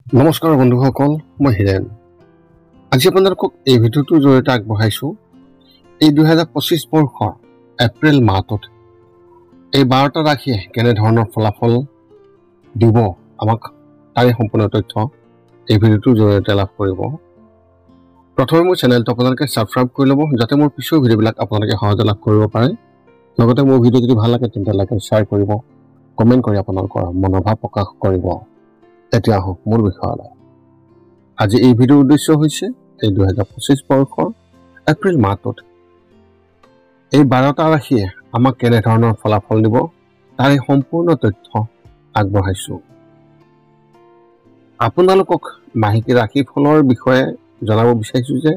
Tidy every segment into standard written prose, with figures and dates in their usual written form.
নমস্কাৰ বন্ধুসকল, মই হিৰেন। আজি আপোনালোকক এই ভিডিঅ'টোৰ জৰিয়তে আগবঢ়াইছোঁ এই 2025 বৰ্ষৰ এপ্ৰিল মাহটোত এই 12টা ৰাশিয়ে কেনেধৰণৰ ফলাফল দিব আমাক তাৰে সম্পূৰ্ণ তথ্য এই ভিডিঅ'টোৰ জৰিয়তে লাভ কৰিব। প্ৰথমে মোৰ চেনেলটো আপোনালোকে ছাবস্ক্ৰাইব কৰি ল'ব, যাতে মোৰ পিছৰ ভিডিঅ'বিলাক আপোনালোকে সহজে লাভ কৰিব পাৰে। লগতে মোৰ ভিডিঅ' যদি ভাল লাগে তেন্তে লাইক আৰু শ্বেয়াৰ কৰিব, কমেণ্ট কৰি আপোনালোকৰ মনোভাৱ প্ৰকাশ কৰিব। এতিয়া আহক মূল বিষয়লৈ। আজি এই ভিডিঅ'ৰ উদ্দেশ্য হৈছে এই 2025 বৰ্ষৰ এপ্ৰিল মাহটোত এই 12টা ৰাশিয়ে আমাক কেনেধৰণৰ ফলাফল দিব তাৰে সম্পূৰ্ণ তথ্য আগবঢ়াইছোঁ। আপোনালোকক মাহিকী ৰাশিফলৰ বিষয়ে জনাব বিচাৰিছোঁ যে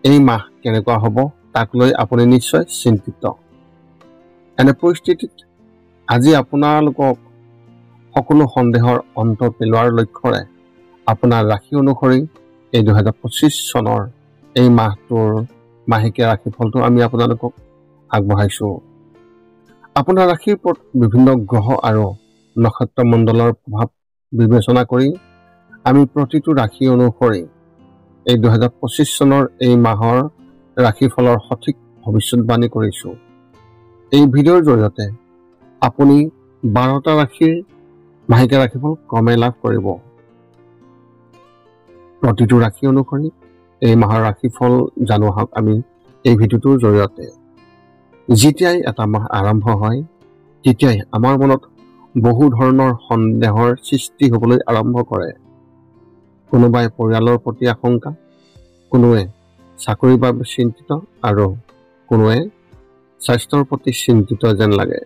এই মাহ কেনেকুৱা হ'ব তাক লৈ আপুনি নিশ্চয় চিন্তিত। এনে পৰিস্থিতিত আজি আপোনালোকক সকলো সন্দেহৰ অন্ত পেলোৱাৰ লক্ষ্যৰে আপোনাৰ ৰাশি অনুসৰি এই 2025 চনৰ এই মাহটোৰ মাহেকীয়া ৰাশিফলটো আমি আপোনালোকক আগবঢ়াইছোঁ। আপোনাৰ ৰাশিৰ ওপৰত বিভিন্ন গ্ৰহ আৰু নক্ষত্ৰ মণ্ডলৰ প্ৰভাৱ বিবেচনা কৰি আমি প্ৰতিটো ৰাশি অনুসৰি এই 2025 চনৰ এই মাহৰ ৰাশিফলৰ সঠিক ভৱিষ্যতবাণী কৰিছোঁ। এই ভিডিঅ'ৰ জৰিয়তে আপুনি 12টা ৰাশিৰ মাহেকীয়া ৰাশিফল ক্ৰমে লাভ কৰিব। প্ৰতিটো ৰাশি অনুসৰি এই মাহৰ ৰাশিফল জানো আহক আমি এই ভিডিঅ'টোৰ জৰিয়তে। যেতিয়াই এটা মাহ আৰম্ভ হয় তেতিয়াই আমাৰ মনত বহু ধৰণৰ সন্দেহৰ সৃষ্টি হ'বলৈ আৰম্ভ কৰে। কোনোবাই পৰিয়ালৰ প্ৰতি আশংকা, কোনোৱে চাকৰিৰ বাবে চিন্তিত আৰু কোনোৱে স্বাস্থ্যৰ প্ৰতি চিন্তিত যেন লাগে।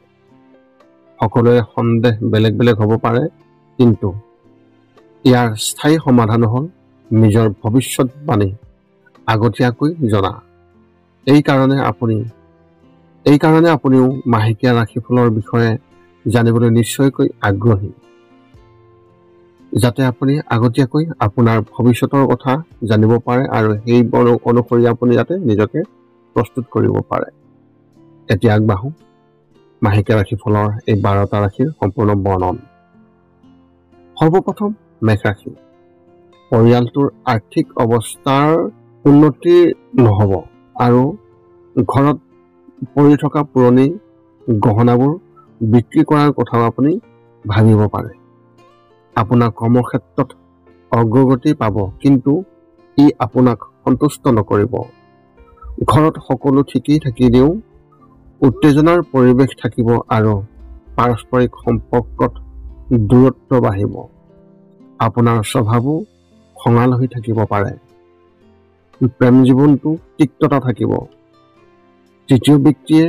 সকলোৰে সন্দেহ বেলেগ বেলেগ হ'ব পাৰে, কিন্তু ইয়াৰ স্থায়ী সমাধান হ'ল নিজৰ ভৱিষ্যতবাণী আগতীয়াকৈ জনা। এই কাৰণে আপুনিও মাহেকীয়া ৰাশিফলৰ বিষয়ে জানিবলৈ নিশ্চয়কৈ আগ্ৰহী, যাতে আপুনি আগতীয়াকৈ আপোনাৰ ভৱিষ্যতৰ কথা জানিব পাৰে আৰু সেই অনুসৰি আপুনি যাতে নিজকে প্ৰস্তুত কৰিব পাৰে। এতিয়া আগবাঢ়ো মাহেকীয়া ৰাশিফলৰ এই 12টা ৰাশিৰ সম্পূৰ্ণ বৰ্ণন। সৰ্বপ্ৰথম মেষ ৰাশি। পৰিয়ালটোৰ আৰ্থিক অৱস্থাৰ উন্নতি নহ'ব আৰু ঘৰত পৰি থকা পুৰণি গহনাবোৰ বিক্ৰী কৰাৰ কথাও আপুনি ভাবিব পাৰে। আপোনাৰ কৰ্মক্ষেত্ৰত অগ্ৰগতি পাব, কিন্তু ই আপোনাক সন্তুষ্ট নকৰিব। ঘৰত সকলো ঠিকেই থাকিলেও উত্তেজনাৰ পৰিৱেশ থাকিব আৰু পাৰস্পৰিক সম্পৰ্কত দূৰত্ব বাঢ়িব। আপোনাৰ স্বভাৱো খঙাল হৈ থাকিব পাৰে। প্ৰেম জীৱনটো তিক্ততা থাকিব। তৃতীয় ব্যক্তিয়ে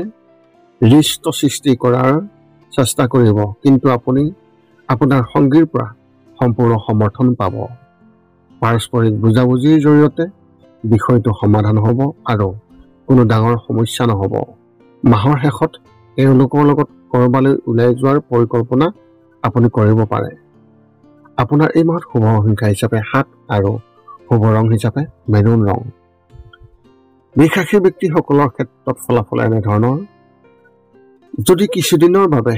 ৰিষ্ট সৃষ্টি কৰাৰ চেষ্টা কৰিব, কিন্তু আপুনি আপোনাৰ সঙ্গীৰ পৰা সম্পূৰ্ণ সমৰ্থন পাব। পাৰস্পৰিক বুজাবুজিৰ জৰিয়তে বিষয়টো সমাধান হ'ব আৰু কোনো ডাঙৰ সমস্যা নহ'ব। মাহৰ শেষত এওঁলোকৰ লগত ক'ৰবালৈ ওলাই যোৱাৰ পৰিকল্পনা আপুনি কৰিব পাৰে। আপোনাৰ এই মাহত শুভ সংখ্যা হিচাপে 7 আৰু শুভ ৰং হিচাপে মেৰুন ৰং। বৃষ ৰাশিৰ ব্যক্তিসকলৰ ক্ষেত্ৰত ফলাফল এনেধৰণৰ। যদি কিছুদিনৰ বাবে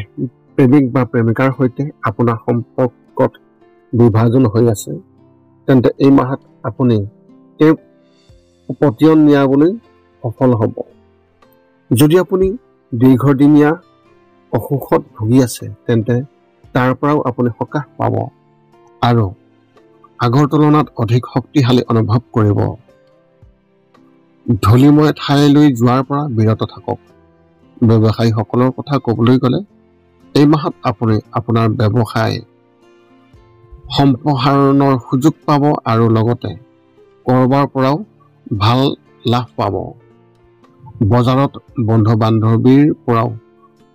প্ৰেমিক বা প্ৰেমিকাৰ সৈতে আপোনাৰ সম্পৰ্কত বিভাজন হৈ আছে, তেন্তে এই মাহত আপুনি তেওঁক পতিয়ন নিয়াবলৈ সফল হ'ব। যদি আপুনি দীৰ্ঘদিনীয়া অসুখত ভুগি আছে, তেন্তে তাৰ পৰাও আপুনি সকাহ পাব আৰু আগৰ তুলনাত অধিক শক্তিশালী অনুভৱ কৰিব। ধূলিময় ঠাইলৈ যোৱাৰ পৰা বিৰত থাকক। ব্যৱসায়ীসকলৰ কথা ক'বলৈ গ'লে এই মাহত আপুনি আপোনাৰ ব্যৱসায় সম্প্ৰসাৰণৰ সুযোগ পাব আৰু লগতে ক'ৰবাৰ পৰাও ভাল লাভ পাব। বজাৰত বন্ধু বান্ধৱীৰ পৰাও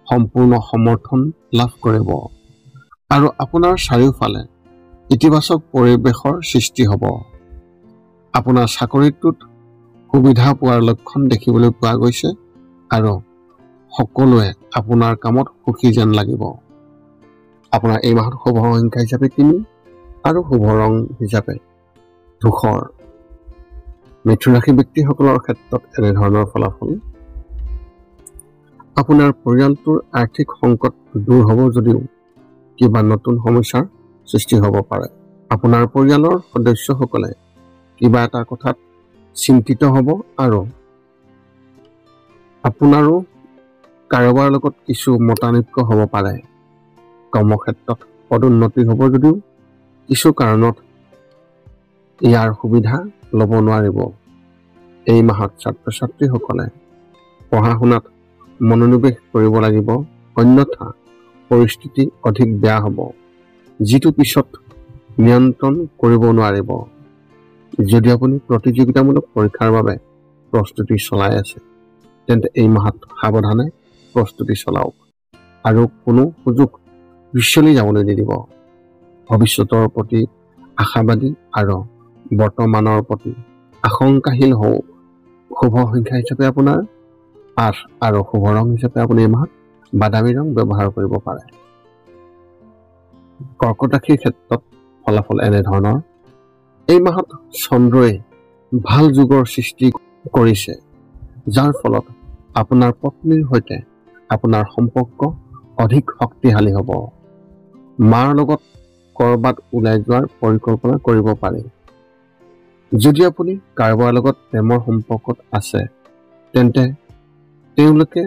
সম্পূৰ্ণ সমৰ্থন লাভ কৰিব আৰু আপোনাৰ চাৰিওফালে ইতিবাচক পৰিৱেশৰ সৃষ্টি হ'ব। আপোনাৰ চাকৰিটোত সুবিধা পোৱাৰ লক্ষণ দেখিবলৈ পোৱা গৈছে আৰু সকলোৱে আপোনাৰ কামত সুখী যেন লাগিব। আপোনাৰ এই মাহত শুভ সংখ্যা হিচাপে 3 আৰু শুভ ৰং হিচাপে ধূসৰ। মিথুন ৰাশি ব্যক্তিসকলৰ ক্ষেত্ৰত এনেধৰণৰ ফলাফল। আপোনাৰ পৰিয়ালটোৰ আৰ্থিক সংকট দূৰ হ'ব যদিও কিবা নতুন সমস্যাৰ সৃষ্টি হ'ব পাৰে। আপোনাৰ পৰিয়ালৰ সদস্যসকলে কিবা এটা কথাত চিন্তিত হ'ব আৰু আপোনাৰো কাৰোবাৰ লগত কিছু মতানৈক্য হ'ব পাৰে। কৰ্মক্ষেত্ৰত পদোন্নতি হ'ব যদিও কিছু কাৰণত ইয়াৰ সুবিধা ল'ব নোৱাৰিব। এই মাহত ছাত্ৰ ছাত্ৰীসকলে পঢ়া শুনাত মনোনিৱেশ কৰিব লাগিব, অন্যথা পৰিস্থিতি অধিক বেয়া হ'ব, যিটো পিছত নিয়ন্ত্ৰণ কৰিব নোৱাৰিব। যদি আপুনি প্ৰতিযোগিতামূলক পৰীক্ষাৰ বাবে প্ৰস্তুতি চলাই আছে, তেন্তে এই মাহত সাৱধানে প্ৰস্তুতি চলাওক আৰু কোনো সুযোগ পিছলি যাবলৈ নিদিব। ভৱিষ্যতৰ প্ৰতি আশাবাদী আৰু বৰ্তমানৰ প্ৰতি আশংকাশীল হওক। শুভ সংখ্যা হিচাপে আপোনাৰ 8 আৰু শুভ ৰং হিচাপে আপুনি এই মাহত বাদামী ৰং ব্যৱহাৰ কৰিব পাৰে। কৰ্কট ৰাশিৰ ক্ষেত্ৰত ফলাফল এনেধৰণৰ। এই মাহত চন্দ্ৰই ভাল যোগৰ সৃষ্টি কৰিছে, যাৰ ফলত আপোনাৰ পত্নীৰ সৈতে আপোনাৰ সম্পৰ্ক অধিক শক্তিশালী হ'ব। মাৰ লগত ক'ৰবাত ওলাই যোৱাৰ পৰিকল্পনা কৰিব পাৰি। যদি আপুনি কাৰোবাৰ লগত প্ৰেমৰ সম্পৰ্কত আছে, তেন্তে তেওঁলোকে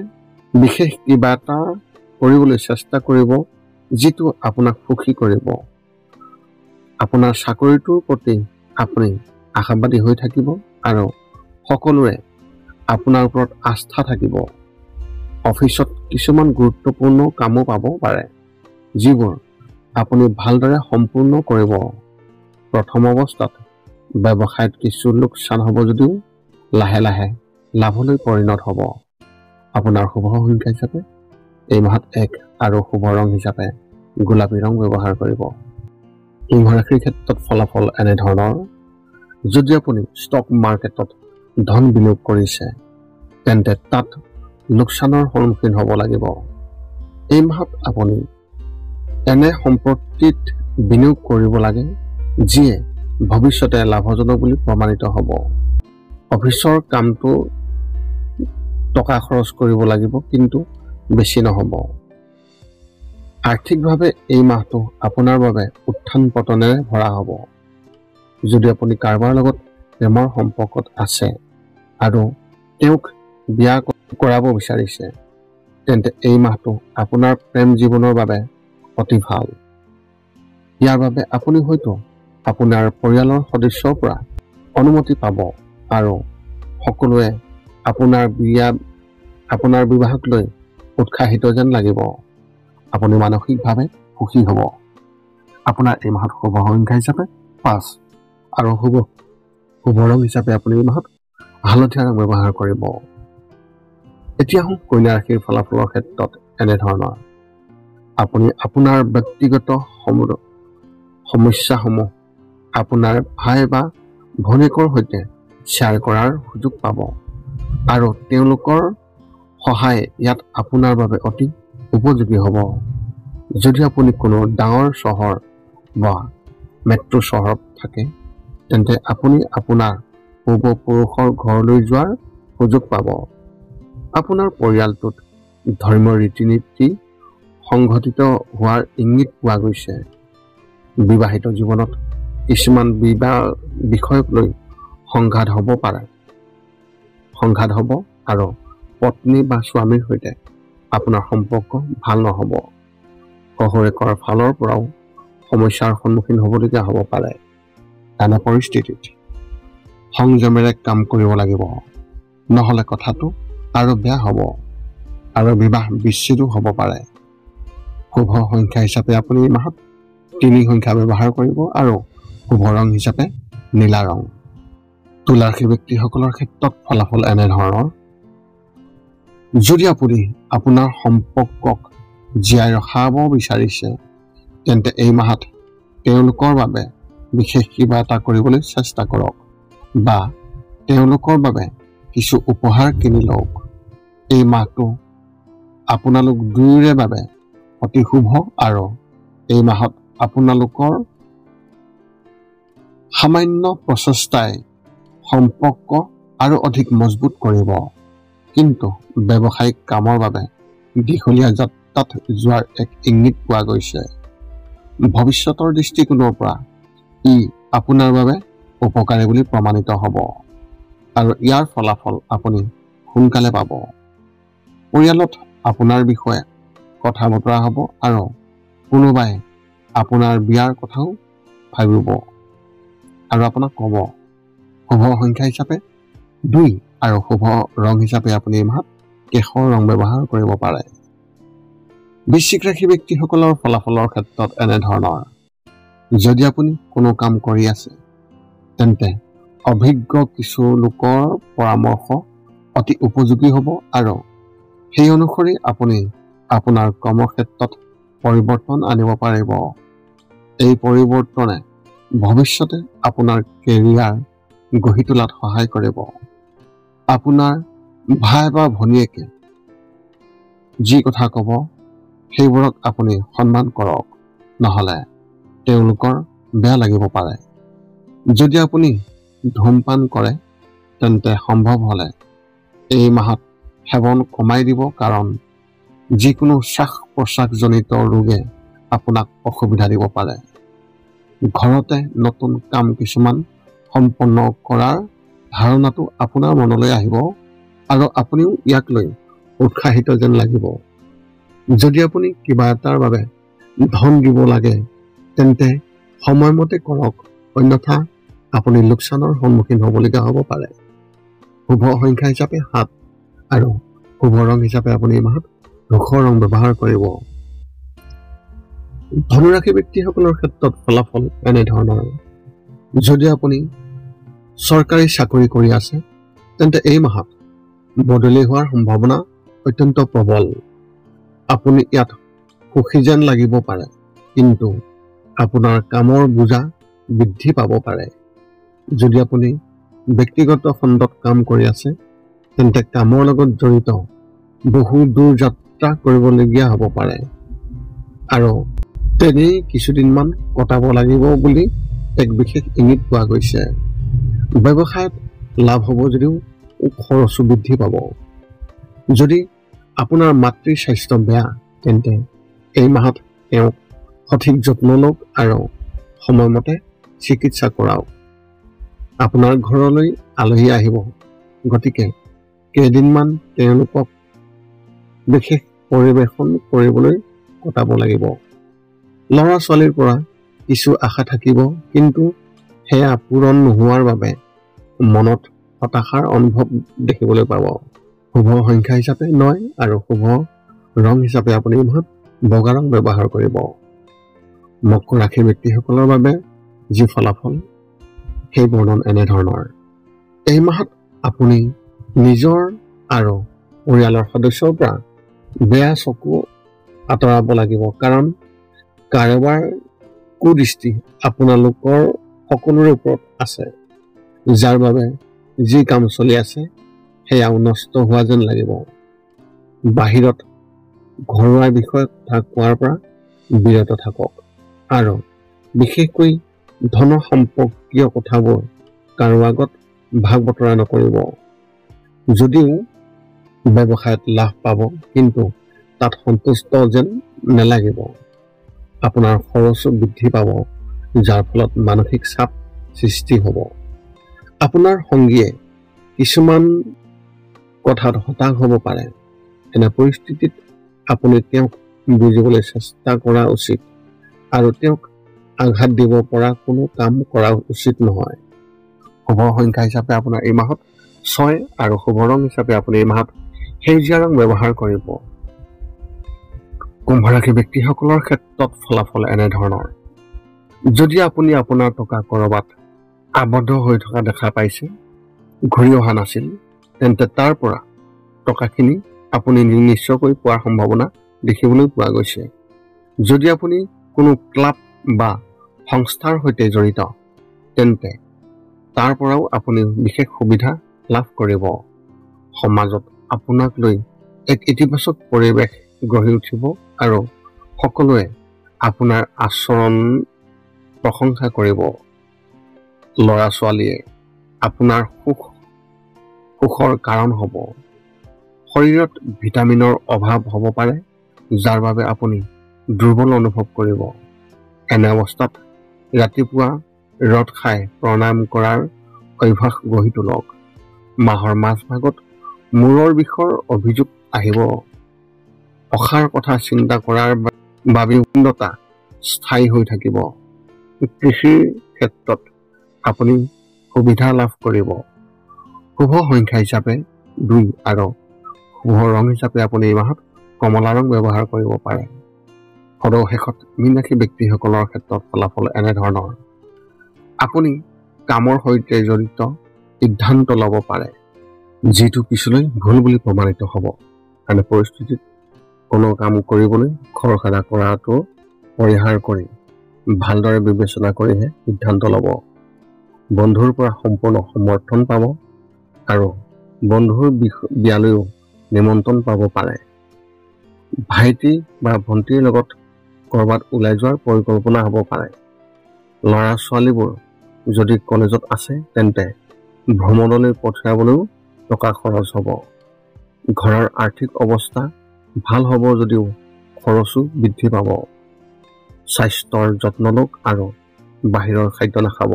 বিশেষ কিবা এটা কৰিবলৈ চেষ্টা কৰিব, যিটো আপোনাক সুখী কৰিব। আপোনাৰ চাকৰিটোৰ প্ৰতি আপুনি আশাবাদী হৈ থাকিব আৰু সকলোৰে আপোনাৰ ওপৰত আস্থা থাকিব। অফিচত কিছুমান গুৰুত্বপূৰ্ণ কামো পাব পাৰে, যিবোৰ আপুনি ভালদৰে সম্পূৰ্ণ কৰিব। প্ৰথম অৱস্থাত ব্যৱসায়ত কিছু লোকচান হ'ব যদিও লাহে লাহে লাভলৈ পৰিণত হ'ব। আপোনাৰ শুভ সংখ্যা হিচাপে এই মাহত 1 আৰু শুভ ৰং হিচাপে গোলাপী ৰং ব্যৱহাৰ কৰিব। সিংহ ৰাশিৰ ক্ষেত্ৰত ফলাফল এনেধৰণৰ। যদি আপুনি ষ্টক মাৰ্কেটত ধন বিনিয়োগ কৰিছে, তেন্তে তাত লোকচানৰ সন্মুখীন হ'ব লাগিব। এই মাহত আপুনি এনে সম্পত্তিত বিনিয়োগ কৰিব লাগে যিয়ে ভৱিষ্যতে লাভজনক বুলি প্ৰমাণিত হ'ব। অফিচৰ কামটো টকা খৰচ কৰিব লাগিব, কিন্তু বেছি নহ'ব। আৰ্থিকভাৱে এই মাহটো আপোনাৰ বাবে উত্থান পতনেৰে ভৰা হ'ব। যদি আপুনি কাৰোবাৰ লগত প্ৰেমৰ সম্পৰ্কত আছে আৰু তেওঁক বিয়া কৰাব বিচাৰিছে, তেন্তে এই মাহটো আপোনাৰ প্ৰেম জীৱনৰ বাবে অতি ভাল। ইয়াৰ বাবে আপুনি হয়তো আপোনাৰ পৰিয়ালৰ সদস্যৰ পৰা অনুমতি পাব আৰু সকলোৱে আপোনাৰ বিবাহক লৈ উৎসাহিত যেন লাগিব। আপুনি মানসিকভাৱে সুখী হ'ব। আপোনাৰ এই মাহত শুভ সংখ্যা হিচাপে 5 আৰু শুভ ৰং হিচাপে আপুনি এই মাহত হালধীয়া ৰং ব্যৱহাৰ কৰিব। এতিয়া কন্যা ৰাশিৰ ফলাফলৰ ক্ষেত্ৰত এনেধৰণৰ। আপুনি আপোনাৰ ব্যক্তিগত সমস্যাসমূহ আপোনাৰ ভাই বা ভনীয়েকৰ সৈতে শ্বেয়াৰ কৰাৰ সুযোগ পাব আৰু তেওঁলোকৰ সহায় ইয়াত আপোনাৰ বাবে অতি উপযোগী হ'ব। যদি আপুনি কোনো ডাঙৰ চহৰ বা মেট্ৰ' চহৰত থাকে, তেন্তে আপুনি আপোনাৰ পূৰ্বপুৰুষৰ ঘৰলৈ যোৱাৰ সুযোগ পাব। আপোনাৰ পৰিয়ালটোত ধৰ্মীয় ৰীতি নীতি সংঘটিত হোৱাৰ ইংগিত পোৱা গৈছে। বিবাহিত জীৱনত কিছুমান বিষয়ক লৈ সংঘাত হ'ব আৰু পত্নী বা স্বামীৰ সৈতে আপোনাৰ সম্পৰ্ক ভাল নহ'ব। শহুৰেকৰ ফালৰ পৰাও সমস্যাৰ সন্মুখীন হ'বলগীয়া হ'ব পাৰে। এনে পৰিস্থিতিত সংযমেৰে কাম কৰিব লাগিব, নহ'লে কথাটো আৰু বেয়া হ'ব আৰু বিবাহ বিচ্ছেদো হ'ব পাৰে। শুভ সংখ্যা হিচাপে আপুনি এই মাহত 3 সংখ্যা ব্যৱহাৰ কৰিব আৰু শুভ ৰং হিচাপে নীলা ৰং। তুলা ৰাশিৰ ব্যক্তিসকলৰ ক্ষেত্ৰত ফলাফল এনেধৰণৰ। যদি আপুনি আপোনাৰ সম্পৰ্কক জীয়াই ৰখাব বিচাৰিছে, তেন্তে এই মাহত তেওঁলোকৰ বাবে বিশেষ কিবা এটা কৰিবলৈ চেষ্টা কৰক বা তেওঁলোকৰ বাবে কিছু উপহাৰ কিনি লওক। এই মাহটো আপোনালোক দুয়োৰে বাবে অতি শুভ আৰু এই মাহত আপোনালোকৰ সামান্য প্ৰচেষ্টাই সম্পৰ্ক আৰু অধিক মজবুত কৰিব। কিন্তু ব্যৱসায়িক কামৰ বাবে দীঘলীয়া যাত্ৰাত যোৱাৰ এক ইংগিত পোৱা গৈছে। ভৱিষ্যতৰ দৃষ্টিকোণৰ পৰা ই আপোনাৰ বাবে উপকাৰী বুলি প্ৰমাণিত হ'ব আৰু ইয়াৰ ফলাফল আপুনি সোনকালে পাব। পৰিয়ালত আপোনাৰ বিষয়ে কথা বতৰা হ'ব আৰু কোনোবাই আপোনাৰ বিয়াৰ কথাও ভাবিব আৰু আপোনাক ক'ব। শুভ সংখ্যা হিচাপে 2 আৰু শুভ ৰং হিচাপে আপুনি এই মাহত কেশৰ ৰং ব্যৱহাৰ কৰিব পাৰে। বৃশ্চিক ৰাশি ব্যক্তিসকলৰ ফলাফলৰ ক্ষেত্ৰত এনেধৰণৰ। যদি আপুনি কোনো কাম কৰি আছে তেন্তে অভিজ্ঞ কিছু লোকৰ পৰামৰ্শ অতি উপযোগী হ'ব আৰু সেই অনুসৰি আপুনি আপোনাৰ কৰ্মক্ষেত্ৰত পৰিৱৰ্তন আনিব পাৰিব। এই পৰিৱৰ্তনে ভৱিষ্যতে আপোনাৰ কেৰিয়াৰ গঢ়ি তোলাত সহায় কৰিব। আপোনাৰ ভাই বা ভনীয়েকে যি কথা ক'ব সেইবোৰক আপুনি সন্মান কৰক, নহ'লে তেওঁলোকৰ বেয়া লাগিব পাৰে। যদি আপুনি ধূমপান কৰে তেন্তে সম্ভৱ হ'লে এই মাহত সেৱন কমাই দিব, কাৰণ যিকোনো শ্বাস প্ৰশ্বাসজনিত ৰোগে আপোনাক অসুবিধা দিব পাৰে। ঘৰতে নতুন কাম কিছুমান সম্পন্ন কৰাৰ ধাৰণাটো আপোনাৰ মনলৈ আহিব আৰু আপুনিও ইয়াক লৈ উৎসাহিত যেন লাগিব। যদি আপুনি কিবা এটাৰ বাবে ধন দিব লাগে তেন্তে সময়মতে কৰক, অন্যথা আপুনি লোকচানৰ সন্মুখীন হ'বলগীয়া হ'ব পাৰে। শুভ সংখ্যা হিচাপে 7 আৰু শুভ ৰং হিচাপে আপুনি এই মাহত ধূসৰ ৰং ব্যৱহাৰ কৰিব। ধনুৰাশি ব্যক্তিসকলৰ ক্ষেত্ৰত ফলাফল এনেধৰণৰ। যদি আপুনি চৰকাৰী চাকৰি কৰি আছে তেন্তে এই মাহত বদলি হোৱাৰ সম্ভাৱনা অত্যন্ত প্ৰবল। আপুনি ইয়াত সুখী যেন লাগিব পাৰে, কিন্তু আপোনাৰ কামৰ বোজা বৃদ্ধি পাব পাৰে। যদি আপুনি ব্যক্তিগত খণ্ডত কাম কৰি আছে তেন্তে কামৰ লগত জড়িত বহু দূৰ যাত্ৰা কৰিবলগীয়া হ'ব পাৰে আৰু তেনেই কিছুদিনমান কটাব লাগিব বুলি এক বিশেষ ইংগিত পোৱা গৈছে। ব্যৱসায়ত লাভ হ'ব যদিও খৰচো বৃদ্ধি পাব। যদি আপোনাৰ মাতৃৰ স্বাস্থ্য বেয়া তেন্তে এই মাহত তেওঁক সঠিক যত্ন লওক আৰু সময়মতে চিকিৎসা কৰাওক। আপোনাৰ ঘৰলৈ আলহী আহিব, গতিকে কেইদিনমান তেওঁলোকক বিশেষ পৰিৱেশন কৰিবলৈ কটাব লাগিব। ল'ৰা ছোৱালীৰ পৰা কিছু আশা থাকিব, কিন্তু সেয়া পূৰণ নোহোৱাৰ বাবে মনত হতাশাৰ অনুভৱ দেখিবলৈ পাব। শুভ সংখ্যা হিচাপে 9 আৰু শুভ ৰং হিচাপে আপুনি এই মাহত বগা ৰং ব্যৱহাৰ কৰিব। মকৰ ৰাশিৰ ব্যক্তিসকলৰ বাবে যি ফলাফল সেই বৰ্ণন এনেধৰণৰ। এই মাহত আপুনি নিজৰ আৰু পৰিয়ালৰ সদস্যৰ পৰা বেয়া চকু আঁতৰাব লাগিব, কাৰণ কাৰোবাৰ কুদৃষ্টি আপোনালোকৰ সকলোৰে ওপৰত আছে, যাৰ বাবে যি কাম চলি আছে সেয়াও নষ্ট হোৱা যেন লাগিব। বাহিৰত ঘৰুৱা বিষয় কথা কোৱাৰ পৰা বিৰত থাকক আৰু বিশেষকৈ ধন সম্পৰ্কীয় কথাবোৰ কাৰো আগত ভাগ বতৰা নকৰিব। যদিও ব্যৱসায়ত লাভ পাব, কিন্তু তাত সন্তুষ্ট যেন নেলাগিব। আপোনাৰ খৰচো বৃদ্ধি পাব, যাৰ ফলত মানসিক চাপ সৃষ্টি হ'ব। আপোনাৰ সংগীয়ে কিছুমান কথাত হতাশ হ'ব পাৰে। এনে পৰিস্থিতিত আপুনি তেওঁক বুজিবলৈ চেষ্টা কৰা উচিত আৰু তেওঁক আঘাত দিব পৰা কোনো কাম কৰা উচিত নহয়। শুভ সংখ্যা হিচাপে আপোনাৰ এই মাহত 6 আৰু শুভ ৰং হিচাপে আপুনি এই মাহত সেউজীয়া ৰং ব্যৱহাৰ কৰিব। কুম্ভ ৰাশি ব্যক্তিসকলৰ ক্ষেত্ৰত ফলাফল এনেধৰণৰ। যদি আপুনি আপোনাৰ টকা ক'ৰবাত আবদ্ধ হৈ থকা দেখা পাইছে, ঘূৰি অহা নাছিল, তেন্তে তাৰ পৰা টকাখিনি আপুনি নিশ্চয়কৈ পোৱাৰ সম্ভাৱনা দেখিবলৈ পোৱা গৈছে। যদি আপুনি কোনো ক্লাব বা সংস্থাৰ সৈতে জড়িত তেন্তে তাৰ পৰাও আপুনি বিশেষ সুবিধা লাভ কৰিব। সমাজত আপোনাক লৈ এক ইতিবাচক পৰিৱেশ গঢ়ি উঠিব আৰু সকলোৱে আপোনাৰ আচৰণ প্ৰশংসা কৰিব। ল'ৰা ছোৱালীয়ে আপোনাৰ সুখৰ কাৰণ হ'ব। শৰীৰত ভিটামিনৰ অভাৱ হ'ব পাৰে, যাৰ বাবে আপুনি দুৰ্বল অনুভৱ কৰিব। এনে অৱস্থাত ৰাতিপুৱা ৰদ খাই প্ৰণাম কৰাৰ অভ্যাস গঢ়ি তোলক। মাহৰ মাজভাগত মূৰৰ বিষৰ অভিযোগ আহিব। অসাৰ কথা চিন্তা কৰাৰ বাবে উন্নতা স্থায়ী হৈ থাকিব। কৃষিৰ ক্ষেত্ৰত আপুনি সুবিধা লাভ কৰিব। শুভ সংখ্যা হিচাপে 2 আৰু শুভ ৰং হিচাপে আপুনি এই মাহত কমলা ৰং ব্যৱহাৰ কৰিব পাৰে। সদশেষত মীন ৰাশি ব্যক্তিসকলৰ ক্ষেত্ৰত ফলাফল এনেধৰণৰ। আপুনি কামৰ সৈতে জড়িত সিদ্ধান্ত ল'ব পাৰে, যিটো পিছলৈ ভুল বুলি প্ৰমাণিত হ'ব। এনে পৰিস্থিতিত কোনো কাম কৰিবলৈ খৰখেদা কৰাটো পৰিহাৰ কৰি ভালদৰে বিবেচনা কৰিহে সিদ্ধান্ত ল'ব। বন্ধুৰ পৰা সম্পূৰ্ণ সমৰ্থন পাব আৰু বন্ধুৰ বিয়ালৈও নিমন্ত্ৰণ পাব পাৰে। ভাইটি বা ভণ্টিৰ লগত ক'ৰবাত ওলাই যোৱাৰ পৰিকল্পনা হ'ব পাৰে। ল'ৰা ছোৱালীবোৰ যদি কলেজত আছে তেন্তে ভ্ৰমণলৈ পঠিয়াবলৈও টকা খৰচ হ'ব। ঘৰৰ আৰ্থিক অৱস্থা ভাল হ'ব যদিও খৰচো বৃদ্ধি পাব। স্বাস্থ্যৰ যত্ন লওক আৰু বাহিৰৰ খাদ্য নাখাব।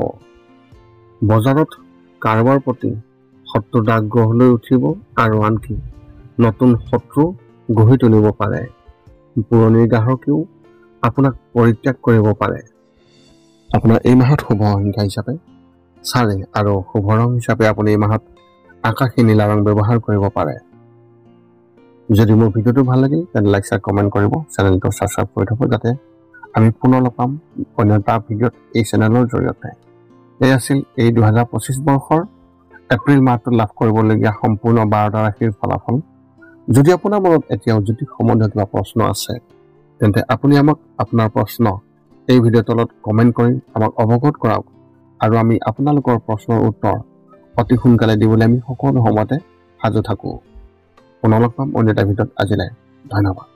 বজাৰত কাৰোবাৰ প্ৰতি শত্ৰুতা গঢ় লৈ উঠিব আৰু আনকি নতুন শত্ৰু গঢ়ি তুলিব পাৰে। পুৰণি গ্ৰাহকেও আপোনাক পৰিত্যাগ কৰিব পাৰে। আপোনাৰ এই মাহত শুভ সংখ্যা হিচাপে 4 আৰু শুভ ৰং হিচাপে আপুনি এই মাহত আকাশী নীলা ৰং ব্যৱহাৰ কৰিব পাৰে। যদি মোৰ ভিডিঅ'টো ভাল লাগিল তেন্তে লাইক শ্বেয়াৰ কমেণ্ট কৰিব, চেনেলটো ছাবস্ক্ৰাইব কৰি থ'ব যাতে আমি পুনৰ লগ পাম অন্য এটা ভিডিঅ'ত এই চেনেলৰ জৰিয়তে। এই আছিল এই 2025 বৰ্ষৰ এপ্ৰিল মাহটোত লাভ কৰিবলগীয়া সম্পূৰ্ণ 12টা ৰাশিৰ ফলাফল। যদি আপোনাৰ মনত এতিয়াও জ্যোতিষ সম্বন্ধীয় কিবা প্ৰশ্ন আছে তেন্তে আপুনি আমাক আপোনাৰ প্ৰশ্ন এই ভিডিঅ'ৰ তলত কমেণ্ট কৰি আমাক অৱগত কৰাওক আৰু আমি আপোনালোকৰ প্ৰশ্নৰ উত্তৰ অতি সোনকালে দিবলৈ আমি সকলো সময়তে সাজু থাকোঁ। পুনৰ লগ পাম অন্য এটা ভিডিঅ'ত। আজিলৈ ধন্যবাদ।